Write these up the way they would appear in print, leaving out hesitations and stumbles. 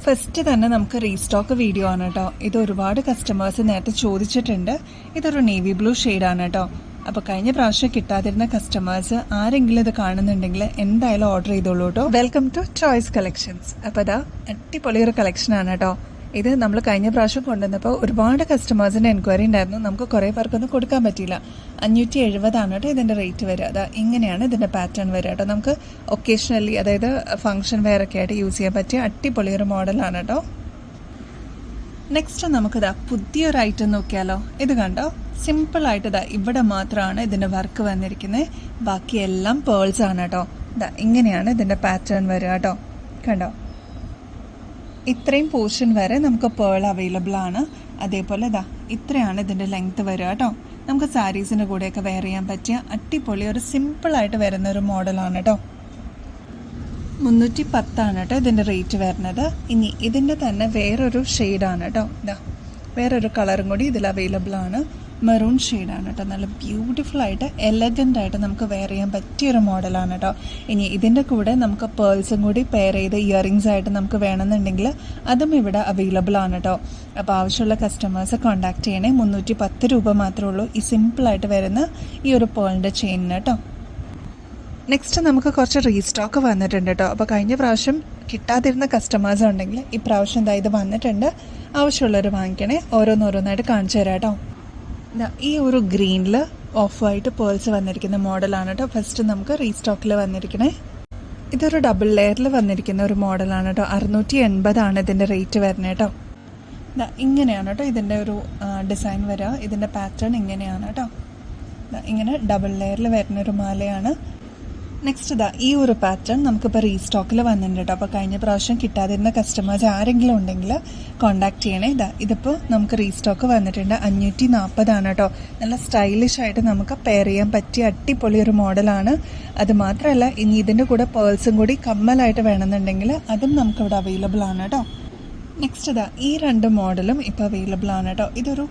First തന്നെ നമുക്ക് restock video ആണ് കേട്ടോ. ഇത് ഒരുപാട് കസ്റ്റമേഴ്സ് നേരത്തെ ചോദിച്ചിട്ടുണ്ട്. ഇതൊരു നേവി ബ്ലൂ ഷെയ്ഡാണ് കേട്ടോ. അപ്പോൾ കഴിഞ്ഞ പ്രാവശ്യം കിട്ടാതിരുന്ന കസ്റ്റമേഴ്സ് ആരെങ്കിലും ഇത് കാണുന്നുണ്ടെങ്കിൽ എന്തായാലും ഓർഡർ ചെയ്തോളൂ കേട്ടോ. Welcome to Choice Collections. അപ്പോൾ ഇതാ അടിപൊളിയൊരു കളക്ഷനാണ് കേട്ടോ. ഇത് നമ്മൾ കഴിഞ്ഞ പ്രാവശ്യം കൊണ്ടുവന്നപ്പോൾ ഒരുപാട് കസ്റ്റമേഴ്സിൻ്റെ എൻക്വയറി ഉണ്ടായിരുന്നു. നമുക്ക് കുറേ പേർക്കൊന്നും കൊടുക്കാൻ പറ്റിയില്ല. 570 കേട്ടോ ഇതിൻ്റെ റേറ്റ് വരിക. അതാ ഇങ്ങനെയാണ് ഇതിൻ്റെ പാറ്റേൺ വരിക കേട്ടോ. നമുക്ക് ഒക്കേഷണലി, അതായത് ഫംഗ്ഷൻ വെയർ ഒക്കെ ആയിട്ട് യൂസ് ചെയ്യാൻ പറ്റിയ അടിപൊളിയൊരു മോഡലാണ് കേട്ടോ. നെക്സ്റ്റ് നമുക്കിതാ പുതിയൊരു ഐറ്റം നോക്കിയാലോ. ഇത് കണ്ടോ, സിമ്പിളായിട്ട് ഇതാ ഇവിടെ മാത്രമാണ് ഇതിൻ്റെ വർക്ക് വന്നിരിക്കുന്നത്. ബാക്കിയെല്ലാം പേൾസ് ആണ് കേട്ടോ. ഇതാ ഇങ്ങനെയാണ് ഇതിൻ്റെ പാറ്റേൺ വരിക കേട്ടോ. കണ്ടോ, ഇത്രയും പോർഷൻ വരെ നമുക്ക് പേൾ അവൈലബിൾ ആണ്. അതേപോലെ ഇതാ ഇത്രയാണ് ഇതിൻ്റെ ലെങ്ത് വരിക കേട്ടോ. നമുക്ക് സാരീസിൻ്റെ കൂടെയൊക്കെ വെയർ ചെയ്യാൻ പറ്റിയ അടിപൊളി ഒരു സിമ്പിളായിട്ട് വരുന്ന ഒരു മോഡലാണ് കേട്ടോ. 310 കേട്ടോ ഇതിൻ്റെ റേറ്റ് വരുന്നത്. ഇനി ഇതിൻ്റെ തന്നെ വേറൊരു ഷെയ്ഡാണ് കേട്ടോ. ഇതാ വേറൊരു കളറും കൂടി ഇതിൽ അവൈലബിൾ ആണ്. മെറൂൺ ഷെയ്ഡാണ് കേട്ടോ. നല്ല ബ്യൂട്ടിഫുൾ ആയിട്ട് എലഗൻ്റ് ആയിട്ട് നമുക്ക് വെയർ ചെയ്യാൻ പറ്റിയൊരു മോഡലാണ് കേട്ടോ. ഇനി ഇതിൻ്റെ കൂടെ നമുക്ക് പേൾസും കൂടി പെയർ ചെയ്ത് ഇയറിങ്സ് ആയിട്ട് നമുക്ക് വേണമെന്നുണ്ടെങ്കിൽ അതും ഇവിടെ അവൈലബിൾ ആണ് കേട്ടോ. അപ്പോൾ ആവശ്യമുള്ള കസ്റ്റമേഴ്സ് കോൺടാക്ട് ചെയ്യണേ. 310 രൂപ മാത്രമേ ഉള്ളൂ ഈ സിമ്പിളായിട്ട് വരുന്ന ഈ ഒരു പേളിൻ്റെ ചെയിനിന് കേട്ടോ. നെക്സ്റ്റ് നമുക്ക് കുറച്ച് റീസ്റ്റോക്ക് വന്നിട്ടുണ്ട് കേട്ടോ. അപ്പോൾ കഴിഞ്ഞ പ്രാവശ്യം കിട്ടാതിരുന്ന കസ്റ്റമേഴ്സ് ഉണ്ടെങ്കിൽ ഈ പ്രാവശ്യം എന്താ ഇത് വന്നിട്ടുണ്ട്. ആവശ്യമുള്ളവർ വാങ്ങിക്കണേ. ഓരോന്നോരോന്നായിട്ട് കാണിച്ചു തരാം കേട്ടോ. ഈ ഒരു ഗ്രീനിൽ ഓഫ് വൈറ്റ് പേൾസ് വന്നിരിക്കുന്ന മോഡലാണ് കേട്ടോ. ഫസ്റ്റ് നമുക്ക് റീസ്റ്റോക്കിൽ വന്നിരിക്കണേ. ഇതൊരു ഡബിൾ ലെയറിൽ വന്നിരിക്കുന്ന ഒരു മോഡലാണ് കേട്ടോ. 680 ഇതിൻ്റെ റേറ്റ് വരുന്നത് കേട്ടോ. ഇങ്ങനെയാണ് കേട്ടോ ഇതിൻ്റെ ഒരു ഡിസൈൻ വരിക. ഇതിൻ്റെ പാറ്റേൺ ഇങ്ങനെയാണ് കേട്ടോ. ഇങ്ങനെ ഡബിൾ ലെയറിൽ വരുന്നൊരു മാലയാണ്. നെക്സ്റ്റ് ഇതാ ഈ ഒരു പാറ്റേൺ നമുക്കിപ്പോൾ റീസ്റ്റോക്കിൽ വന്നിട്ടുണ്ട് കേട്ടോ. അപ്പോൾ കഴിഞ്ഞ പ്രാവശ്യം കിട്ടാതിരുന്ന കസ്റ്റമേഴ്സ് ആരെങ്കിലും ഉണ്ടെങ്കിൽ കോൺടാക്ട് ചെയ്യണേ. ഇതിപ്പോൾ നമുക്ക് റീസ്റ്റോക്ക് വന്നിട്ടുണ്ട്. 540 കേട്ടോ. നല്ല സ്റ്റൈലിഷ് ആയിട്ട് നമുക്ക് പെയർ ചെയ്യാൻ പറ്റിയ അടിപൊളി ഒരു മോഡലാണ്. അത് മാത്രമല്ല, ഇനി ഇതിൻ്റെ കൂടെ പേൾസും കൂടി കമ്മലായിട്ട് വേണമെന്നുണ്ടെങ്കിൽ അതും നമുക്കിവിടെ അവൈലബിൾ ആണ് കേട്ടോ. നെക്സ്റ്റ് ഇതാ ഈ രണ്ട് മോഡലും ഇപ്പോൾ അവൈലബിൾ ആണ് കേട്ടോ. ഇതൊരു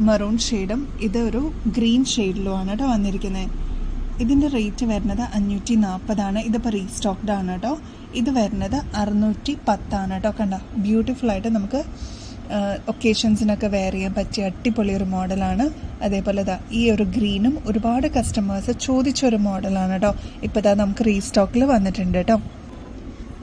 മെറൂൺ ഷെയ്ഡും ഇതൊരു ഗ്രീൻ ഷെയ്ഡിലുമാണ് കേട്ടോ വന്നിരിക്കുന്നത്. ഇതിൻ്റെ റേറ്റ് വരുന്നത് 540. ഇതിപ്പോൾ റീസ്റ്റോക്ക്ഡ് ആണ് കേട്ടോ. ഇത് വരുന്നത് 610 കേട്ടോ. കണ്ടോ, ബ്യൂട്ടിഫുള്ളായിട്ട് നമുക്ക് ഒക്കേഷൻസിനൊക്കെ വെയർ ചെയ്യാൻ പറ്റിയ അടിപൊളി ഒരു മോഡലാണ്. അതേപോലെ ഇതാ ഈ ഒരു ഗ്രീനും ഒരുപാട് കസ്റ്റമേഴ്സ് ചോദിച്ചൊരു മോഡലാണ് കേട്ടോ. ഇപ്പോൾ ഇതാ നമുക്ക് റീസ്റ്റോക്കിൽ വന്നിട്ടുണ്ട് കേട്ടോ.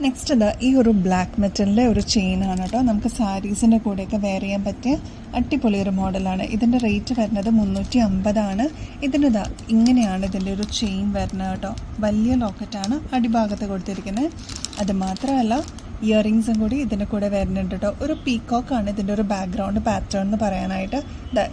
നെക്സ്റ്റ് ഇതാ ഈ ഒരു ബ്ലാക്ക് മെറ്റലിൻ്റെ ഒരു ചെയിനാണ് കേട്ടോ. നമുക്ക് സാരീസിൻ്റെ കൂടെയൊക്കെ വെയർ ചെയ്യാൻ പറ്റിയ അടിപൊളി ഒരു മോഡലാണ്. ഇതിൻ്റെ റേറ്റ് വരുന്നത് 350. ഇതിനിതാ ഇങ്ങനെയാണ് ഇതിൻ്റെ ഒരു ചെയിൻ വരുന്നത് കേട്ടോ. വലിയ ലോക്കറ്റാണ് അടിഭാഗത്ത് കൊടുത്തിരിക്കുന്നത്. അത് മാത്രമല്ല, ഇയറിങ്സും കൂടി ഇതിൻ്റെ കൂടെ വരുന്നുണ്ട് കേട്ടോ. ഒരു പീക്കോക്കാണ് ഇതിൻ്റെ ഒരു ബാക്ക്ഗ്രൗണ്ട് പാറ്റേൺ എന്ന് പറയാനായിട്ട്.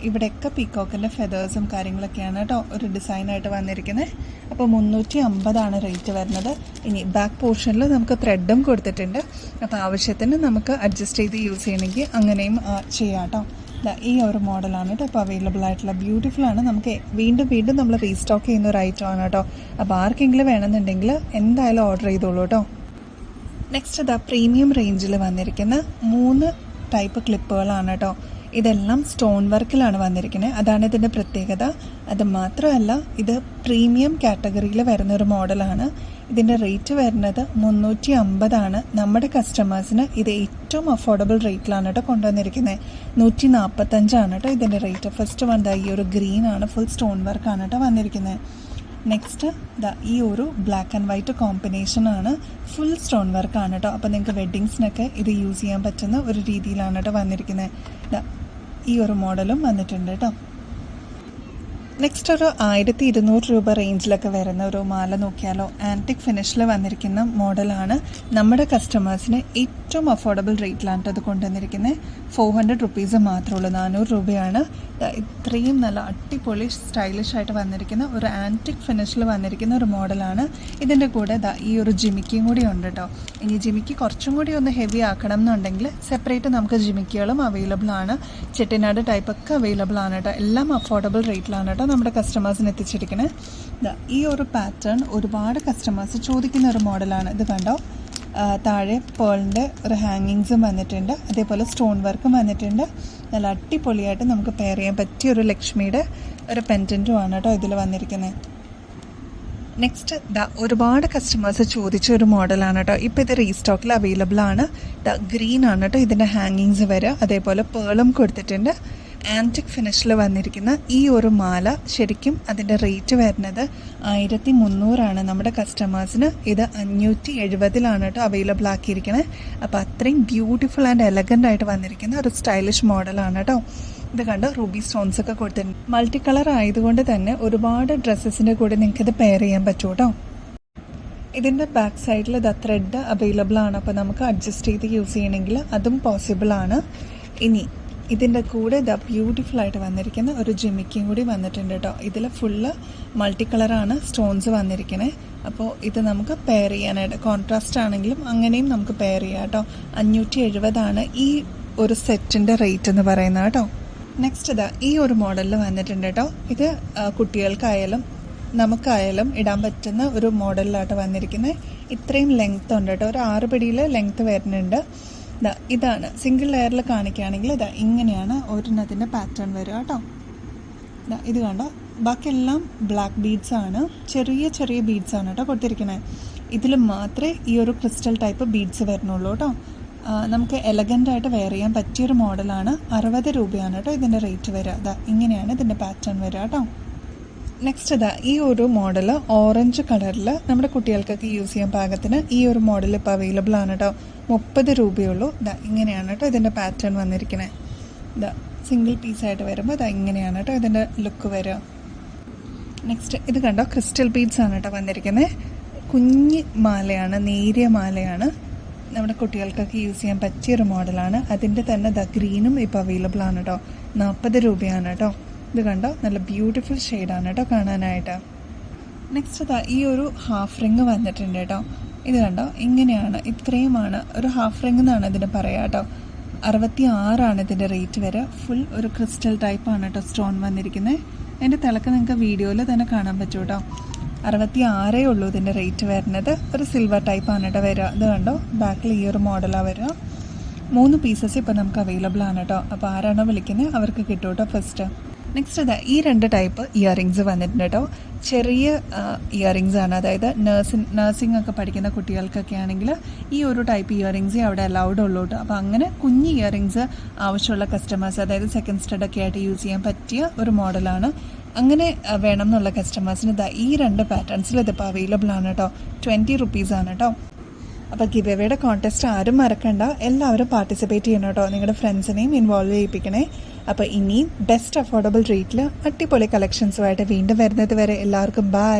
ഇവിടെയൊക്കെ പീക്കോക്കിൻ്റെ ഫെതേഴ്സും കാര്യങ്ങളൊക്കെയാണ് കേട്ടോ ഒരു ഡിസൈനായിട്ട് വന്നിരിക്കുന്നത്. അപ്പോൾ 350 റേറ്റ് വരുന്നത്. ഇനി ബാക്ക് പോർഷനിൽ നമുക്ക് ത്രെഡും കൊടുത്തിട്ടുണ്ട്. അപ്പോൾ ആവശ്യത്തിന് നമുക്ക് അഡ്ജസ്റ്റ് ചെയ്ത് യൂസ് ചെയ്യണമെങ്കിൽ അങ്ങനെയും ചെയ്യാം കേട്ടോ. ഈ ഒരു മോഡലാണ് കേട്ടോ ഇപ്പോൾ അവൈലബിൾ ആയിട്ടുള്ള. ബ്യൂട്ടിഫുൾ ആണ്. നമുക്ക് വീണ്ടും വീണ്ടും നമ്മൾ റീസ്റ്റോക്ക് ചെയ്യുന്ന ഒരു ഐറ്റമാണ് കേട്ടോ. അപ്പോൾ ആർക്കെങ്കിലും വേണമെന്നുണ്ടെങ്കിൽ എന്തായാലും ഓർഡർ ചെയ്തോളൂ കേട്ടോ. നെക്സ്റ്റ് ഇതാ പ്രീമിയം റേഞ്ചിൽ വന്നിരിക്കുന്ന 3 ടൈപ്പ് ക്ലിപ്പുകളാണ് കേട്ടോ. ഇതെല്ലാം സ്റ്റോൺ വർക്കിലാണ് വന്നിരിക്കുന്നത്. അതാണ് ഇതിൻ്റെ പ്രത്യേകത. അത് മാത്രമല്ല, ഇത് പ്രീമിയം കാറ്റഗറിയിൽ വരുന്നൊരു മോഡലാണ്. ഇതിൻ്റെ റേറ്റ് വരുന്നത് 350. നമ്മുടെ കസ്റ്റമേഴ്സിന് ഇത് ഏറ്റവും അഫോർഡബിൾ റേറ്റിലാണ് കേട്ടോ കൊണ്ടുവന്നിരിക്കുന്നത്. 145 കേട്ടോ ഇതിൻ്റെ റേറ്റ്. ഫസ്റ്റ് വന്ന ഈ ഒരു ഗ്രീൻ ആണ്, ഫുൾ സ്റ്റോൺ വർക്കാണ് കേട്ടോ വന്നിരിക്കുന്നത്. നെക്സ്റ്റ് ഈ ഒരു ബ്ലാക്ക് ആൻഡ് വൈറ്റ് കോമ്പിനേഷനാണ്, ഫുൾ സ്റ്റോൺ വർക്കാണ് കേട്ടോ. അപ്പോൾ നിങ്ങൾക്ക് വെഡ്ഡിങ്സിനൊക്കെ ഇത് യൂസ് ചെയ്യാൻ പറ്റുന്ന ഒരു രീതിയിലാണ് കേട്ടോ വന്നിരിക്കുന്നത്. ഈ ഒരു മോഡലും വന്നിട്ടുണ്ട് കേട്ടോ. നെക്സ്റ്റ് ഒരു 1200 രൂപ റേഞ്ചിലൊക്കെ വരുന്ന ഒരു മാല നോക്കിയാലോ. ആൻറ്റിക് ഫിനിഷിൽ വന്നിരിക്കുന്ന മോഡലാണ്. നമ്മുടെ കസ്റ്റമേഴ്സിന് ഏറ്റവും അഫോർഡബിൾ റേറ്റിലാണ് അത് കൊണ്ടുവന്നിരിക്കുന്നത്. 400 റുപ്പീസ് മാത്രമേ ഉള്ളൂ. 400 രൂപയാണ്. ഇത്രയും നല്ല അടിപൊളി സ്റ്റൈലിഷ് ആയിട്ട് വന്നിരിക്കുന്ന ഒരു ആൻറ്റിക് ഫിനിഷിൽ വന്നിരിക്കുന്ന ഒരു മോഡലാണ്. ഇതിൻ്റെ കൂടെ ഈ ഒരു ജിമിക്കിയും കൂടി ഉണ്ട് കേട്ടോ. ഇനി ജിമിക്കി കുറച്ചും കൂടി ഒന്ന് ഹെവി ആക്കണം എന്നുണ്ടെങ്കിൽ സെപ്പറേറ്റ് നമുക്ക് ജിമിക്കികളും അവൈലബിൾ ആണ്. ചെട്ടിനാട് ടൈപ്പൊക്കെ അവൈലബിൾ ആണ് കേട്ടോ. എല്ലാം അഫോർഡബിൾ റേറ്റിലാണ് കേട്ടോ നമ്മുടെ കസ്റ്റമേഴ്സിന് എത്തിച്ചിരിക്കുന്നത്. ഈ ഒരു പാറ്റേൺ ഒരുപാട് കസ്റ്റമേഴ്സ് ചോദിക്കുന്ന ഒരു മോഡലാണ്. ഇത് കണ്ടോ, താഴെ പേളിൻ്റെ ഒരു ഹാങ്ങിങ്സും വന്നിട്ടുണ്ട്. അതേപോലെ സ്റ്റോൺ വർക്കും വന്നിട്ടുണ്ട്. നല്ല അടിപൊളിയായിട്ട് നമുക്ക് പെയർ ചെയ്യാൻ പറ്റിയ ഒരു ലക്ഷ്മിയുടെ ഒരു പെൻഡൻറ്റുമാണ് കേട്ടോ ഇതിൽ വന്നിരിക്കുന്നത്. നെക്സ്റ്റ് ഒരുപാട് കസ്റ്റമേഴ്സ് ചോദിച്ച ഒരു മോഡലാണ് കേട്ടോ. ഇപ്പോൾ ഇത് റീസ്റ്റോക്കിൽ അവൈലബിൾ ആണ്. ഗ്രീൻ ആണ് കേട്ടോ ഇതിൻ്റെ ഹാങ്ങിങ്സ് വരെ. അതേപോലെ പേളും കൊടുത്തിട്ടുണ്ട്. ആൻറ്റിക് ഫിനിഷിൽ വന്നിരിക്കുന്ന ഈ ഒരു മാല ശരിക്കും അതിൻ്റെ റേറ്റ് വരുന്നത് 1300 നമ്മുടെ കസ്റ്റമേഴ്സിന്. ഇത് 570 കേട്ടോ അവൈലബിൾ ആക്കിയിരിക്കണേ. അപ്പോൾ അത്രയും ബ്യൂട്ടിഫുൾ ആൻഡ് എലഗൻ്റ് ആയിട്ട് വന്നിരിക്കുന്ന ഒരു സ്റ്റൈലിഷ് മോഡലാണ് കേട്ടോ. ഇത് കണ്ട് റൂബി സ്റ്റോൺസ് ഒക്കെ കൊടുത്തിട്ടുണ്ട്. മൾട്ടി കളർ ആയതുകൊണ്ട് തന്നെ ഒരുപാട് ഡ്രസ്സസിൻ്റെ കൂടെ നിങ്ങൾക്കിത് പെയർ ചെയ്യാൻ പറ്റും കേട്ടോ. ഇതിൻ്റെ ബാക്ക് സൈഡിൽ ത്രെഡ് അവൈലബിൾ ആണ്. അപ്പോൾ നമുക്ക് അഡ്ജസ്റ്റ് ചെയ്ത് യൂസ് ചെയ്യണമെങ്കിൽ അതും പോസിബിൾ ആണ്. ഇനി ഇതിൻ്റെ കൂടെ ബ്യൂട്ടിഫുൾ ആയിട്ട് വന്നിരിക്കുന്ന ഒരു ജിമിക്കും കൂടി വന്നിട്ടുണ്ട് കേട്ടോ. ഇതിൽ ഫുള്ള് മൾട്ടി കളറാണ് സ്റ്റോൺസ് വന്നിരിക്കണേ. അപ്പോൾ ഇത് നമുക്ക് പെയർ ചെയ്യാനായിട്ട് കോൺട്രാസ്റ്റ് ആണെങ്കിലും അങ്ങനെയും നമുക്ക് പെയർ ചെയ്യാം കേട്ടോ. 570 ഈ ഒരു സെറ്റിൻ്റെ റേറ്റ് എന്ന് പറയുന്നത് കേട്ടോ. നെക്സ്റ്റ് ഈ ഒരു മോഡലിൽ വന്നിട്ടുണ്ട് കേട്ടോ. ഇത് കുട്ടികൾക്കായാലും നമുക്കായാലും ഇടാൻ പറ്റുന്ന ഒരു മോഡലിലായിട്ട് വന്നിരിക്കുന്നത്. ഇത്രയും ലെങ്ത് ഉണ്ട് കേട്ടോ. ഒരു 6 പിടിയിൽ ലെങ്ത് വരുന്നുണ്ട്. ഇതാണ് സിംഗിൾ ലെയറിൽ കാണിക്കുകയാണെങ്കിൽ ഇങ്ങനെയാണ് ഒരെണ്ണത്തിൻ്റെ പാറ്റേൺ വരിക കേട്ടോ. ഇത് കണ്ടോ, ബാക്കിയെല്ലാം ബ്ലാക്ക് ബീഡ്സ് ആണ്. ചെറിയ ചെറിയ ബീഡ്സ് ആണ് കേട്ടോ കൊടുത്തിരിക്കുന്നത്. ഇതിൽ മാത്രമേ ഈ ഒരു ക്രിസ്റ്റൽ ടൈപ്പ് ബീഡ്സ് വരുന്നുള്ളൂ കേട്ടോ. നമുക്ക് എലഗൻ്റായിട്ട് വെയർ ചെയ്യാൻ പറ്റിയൊരു മോഡലാണ്. 60 രൂപയാണ് കേട്ടോ ഇതിൻ്റെ റേറ്റ് വരിക. ഇങ്ങനെയാണ് ഇതിൻ്റെ പാറ്റേൺ വരിക കേട്ടോ. നെക്സ്റ്റ് ഈ ഒരു മോഡൽ ഓറഞ്ച് കളറിൽ നമ്മുടെ കുട്ടികൾക്കൊക്കെ യൂസ് ചെയ്യാൻ പാകത്തിന് ഈ ഒരു മോഡൽ ഇപ്പോൾ അവൈലബിൾ ആണ് കേട്ടോ. 30 രൂപയുള്ളൂ. ഇങ്ങനെയാണ് കേട്ടോ ഇതിൻ്റെ പാറ്റേൺ വന്നിരിക്കുന്നത്. സിംഗിൾ പീസായിട്ട് വരുമ്പോൾ ഇങ്ങനെയാണ് കേട്ടോ ഇതിൻ്റെ ലുക്ക് വരിക. നെക്സ്റ്റ് ഇത് കണ്ടോ, ക്രിസ്റ്റൽ ബീഡ്സ് ആണ് കേട്ടോ വന്നിരിക്കുന്നത്. കുഞ്ഞ് മാലയാണ്, നേരിയ മാലയാണ്. നമ്മുടെ കുട്ടികൾക്കൊക്കെ യൂസ് ചെയ്യാൻ പറ്റിയൊരു മോഡലാണ്. അതിൻ്റെ തന്നെ ഗ്രീനും ഇപ്പോൾ അവൈലബിൾ ആണ് കേട്ടോ. 40 രൂപയാണ് കേട്ടോ. ഇത് കണ്ടോ, നല്ല ബ്യൂട്ടിഫുൾ ഷെയ്ഡാണ് കേട്ടോ കാണാനായിട്ട്. നെക്സ്റ്റ് ഈ ഒരു ഹാഫ് റിങ് വന്നിട്ടുണ്ട് കേട്ടോ. ഇത് കണ്ടോ, ഇങ്ങനെയാണ്, ഇത്രയുമാണ് ഒരു ഹാഫ് റിങ് എന്നാണ് ഇതിന് പറയുക കേട്ടോ. 66 ഇതിൻ്റെ റേറ്റ് വരെ. ഫുൾ ഒരു ക്രിസ്റ്റൽ ടൈപ്പാണ് കേട്ടോ സ്റ്റോൺ വന്നിരിക്കുന്നത്. അതിൻ്റെ തിളക്ക് നിങ്ങൾക്ക് വീഡിയോയിൽ തന്നെ കാണാൻ പറ്റും കേട്ടോ. 66 ഉള്ളൂ ഇതിൻ്റെ റേറ്റ് വരുന്നത്. ഒരു സിൽവർ ടൈപ്പാണ് കേട്ടോ വരിക. ഇത് കണ്ടോ, ബാക്കിൽ ഈ ഒരു മോഡലാണ് വരിക. 3 പീസസ് ഇപ്പോൾ നമുക്ക് അവൈലബിൾ ആണ് കേട്ടോ. അപ്പോൾ ആരാണോ വിളിക്കുന്നത് അവർക്ക് കിട്ടും കേട്ടോ ഫസ്റ്റ്. നെക്സ്റ്റ് ഈ 2 ടൈപ്പ് ഇയറിങ്സ് വന്നിട്ടുണ്ട് കേട്ടോ. ചെറിയ ഇയറിങ്സ് ആണ്. അതായത് നഴ്സിംഗ് ഒക്കെ പഠിക്കുന്ന കുട്ടികൾക്കൊക്കെ ആണെങ്കിൽ ഈ ഒരു ടൈപ്പ് ഇയറിങ്സേ അവിടെ അലൗഡ് ഉള്ളൂ കേട്ടോ. അപ്പോൾ അങ്ങനെ കുഞ്ഞ് ഇയറിങ്സ് ആവശ്യമുള്ള കസ്റ്റമേഴ്സ്, അതായത് സെക്കൻഡ് സ്റ്റഡ് ഒക്കെ ആയിട്ട് യൂസ് ചെയ്യാൻ പറ്റിയ ഒരു മോഡലാണ്. അങ്ങനെ വേണം എന്നുള്ള കസ്റ്റമേഴ്സിന് ഈ 2 പാറ്റേൺസിൽ ഇതിപ്പോൾ അവൈലബിൾ ആണ് കേട്ടോ. 20 റുപ്പീസാണ് കേട്ടോ. അപ്പോൾ ഗിവ് എവേയുടെ കോൺടെസ്റ്റ് ആരും മറക്കണ്ട, എല്ലാവരും പാർട്ടിസിപ്പേറ്റ് ചെയ്യണം കേട്ടോ. നിങ്ങളുടെ ഫ്രണ്ട്സിനെയും ഇൻവോൾവ് ചെയ്യിപ്പിക്കണേ. അപ്പോൾ ഇനിയും ബെസ്റ്റ് അഫോർഡബിൾ റേറ്റിൽ അടിപൊളി കളക്ഷൻസുമായിട്ട് വീണ്ടും വരുന്നത് വരെ എല്ലാവർക്കും ബൈ.